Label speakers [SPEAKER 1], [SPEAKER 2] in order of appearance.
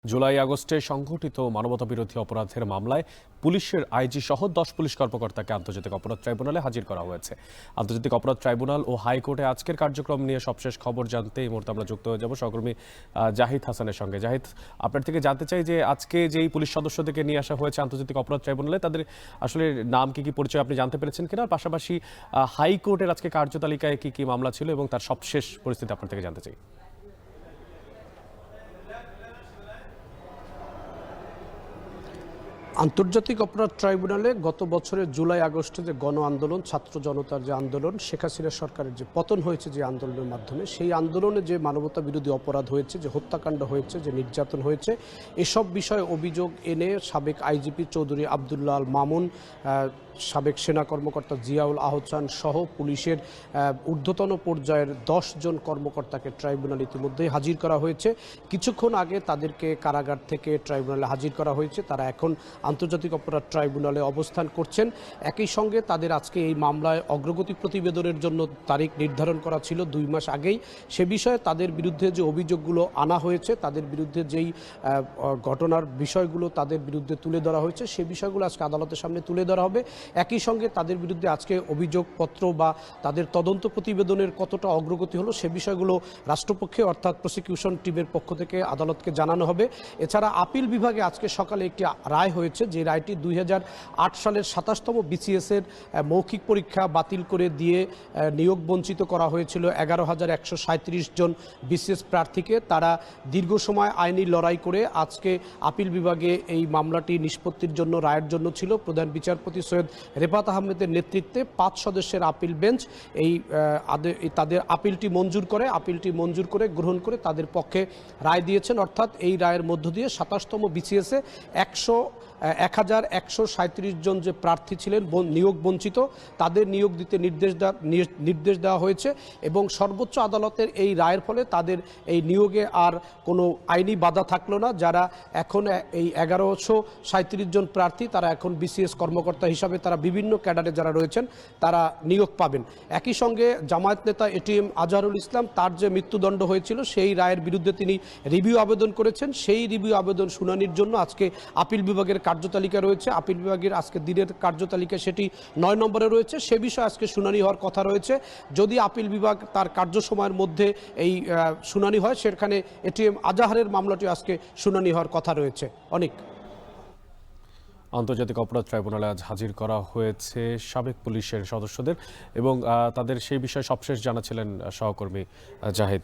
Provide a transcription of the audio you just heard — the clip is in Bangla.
[SPEAKER 1] জুলাই আগস্টে সংঘটিত মানবতাবিরোধী অপরাধের মামলায় পুলিশের আইজি সহ 10 পুলিশ কর্মকর্তাকে আন্তর্জাতিক অপরাধ ট্রাইব্যুনালে হাজির করা হয়েছে। আন্তর্জাতিক অপরাধ ট্রাইব্যুনাল ও হাইকোর্টে আজকের কার্যক্রম নিয়ে সবশেষ খবর জানতে এই মুহূর্তে আমরা যুক্ত হয়ে যাব সহকর্মী জাহিদ হাসানের সঙ্গে। জাহিদ, আপনার থেকে জানতে চাই যে আজকে যেই পুলিশ সদস্যদেরকে নিয়ে আসা হয়েছে আন্তর্জাতিক অপরাধ ট্রাইব্যুনালে, তাদের আসলে নাম কি পরিচয় আপনি জানতে পেরেছেন কিনা? পাশাপাশি হাইকোর্টের আজকে কার্যতালিকায় কি মামলা ছিল এবং তার সবশেষ পরিস্থিতি আপনার থেকে জানতে চাই।
[SPEAKER 2] আন্তর্জাতিক অপরাধ ট্রাইব্যুনালে গত বছরের জুলাই আগস্টে যে গণ আন্দোলন, ছাত্র জনতার যে আন্দোলন, শেখ হাসিনা সরকারের যে পতন হয়েছে যে আন্দোলনের মাধ্যমে, সেই আন্দোলনে যে মানবতা বিরোধী অপরাধ হয়েছে, যে হত্যাকাণ্ড হয়েছে, যে নির্যাতন হয়েছে, এসব বিষয়ে অভিযোগ এনে সাবেক আইজিপি চৌধুরী আবদুল্লাহ আল মামুন, সাবেক সেনা কর্মকর্তা জিয়াউল আহসান সহ পুলিশের ঊর্ধ্বতন পর্যায়ের 10 জন কর্মকর্তাকে ট্রাইব্যুনাল ইতিমধ্যেই হাজির করা হয়েছে। কিছুক্ষণ আগে তাদেরকে কারাগার থেকে ট্রাইব্যুনালে হাজির করা হয়েছে। তারা এখন আন্তর্জাতিক অপরাধ ট্রাইব্যুনালে অবস্থান করছেন। একই সঙ্গে তাদের আজকে এই মামলায় অগ্রগতি প্রতিবেদনের জন্য তারিখ নির্ধারণ করা ছিল 2 মাস আগেই। সে বিষয়ে তাদের বিরুদ্ধে যে অভিযোগগুলো আনা হয়েছে, তাদের বিরুদ্ধে যেই ঘটনার বিষয়গুলো তাদের বিরুদ্ধে তুলে ধরা হয়েছে, সে বিষয়গুলো আজকে আদালতের সামনে তুলে ধরা হবে। একই সঙ্গে তাদের বিরুদ্ধে আজকে অভিযোগপত্র বা তাদের তদন্ত প্রতিবেদনের কতটা অগ্রগতি হলো সে বিষয়গুলো রাষ্ট্রপক্ষে অর্থাৎ প্রসিকিউশন টিমের পক্ষ থেকে আদালতকে জানানো হবে। এছাড়া আপিল বিভাগে আজকে সকালে একটি রায় হয়েছে, যে রায়টি 2008 সালের 27তম বিসিএসের মৌখিক পরীক্ষা বাতিল করে দিয়ে নিয়োগ বঞ্চিত করা হয়েছিল 11,137 জন বিসিএস প্রার্থীকে। তারা দীর্ঘ সময় আইনি লড়াই করে আজকে আপিল বিভাগে এই মামলাটি নিষ্পত্তির জন্য, রায়ের জন্য ছিল। প্রধান বিচারপতি সৈয়দ রেফাত আহমেদের নেতৃত্বে 5 সদস্যের আপিল বেঞ্চ তাদের আপিলটি মঞ্জুর করে গ্রহণ করে তাদের পক্ষে রায় দিয়েছেন। অর্থাৎ এই রায়ের মধ্য দিয়ে 27তম বিসিএসে 1137 জন যে প্রার্থী ছিলেন নিয়োগ বঞ্চিত, তাদের নিয়োগ দিতে নির্দেশ দেওয়া হয়েছে এবং সর্বোচ্চ আদালতের এই রায়ের ফলে তাদের এই নিয়োগে আর কোনো আইনি বাধা থাকলো না। যারা এখন এই 1137 জন প্রার্থী, তারা এখন বিসিএস কর্মকর্তা হিসাবে তারা বিভিন্ন ক্যাডারে যারা রয়েছেন তারা নিয়োগ পাবেন। একই সঙ্গে জামায়াত নেতা এটিএম আজহারুল ইসলাম, তার যে মৃত্যুদণ্ড হয়েছিল সেই রায়ের বিরুদ্ধে তিনি রিভিউ আবেদন করেছেন। সেই রিভিউ আবেদন শুনানির জন্য আজকে আপিল বিভাগের কার্যতালিকা রয়েছে। আপিল বিভাগের আজকে দিনের কার্যতালিকা সেটি 9 নম্বরে রয়েছে। সে বিষয়ে আজকে শুনানি হওয়ার কথা রয়েছে। যদি আপিল বিভাগ তার কার্য সময়ের মধ্যে এই শুনানি হয়, সেখানে এটিএম আজহারের মামলাটি আজকে শুনানি হওয়ার কথা রয়েছে। অনেক
[SPEAKER 1] আন্তর্জাতিক অপরাধ ট্রাইব্যুনালে আজ হাজির করা হয়েছে সাবেক পুলিশের সদস্যদের এবং তাদের সেই বিষয়ে সবশেষ জানাছিলেন সহকর্মী জাহিদ।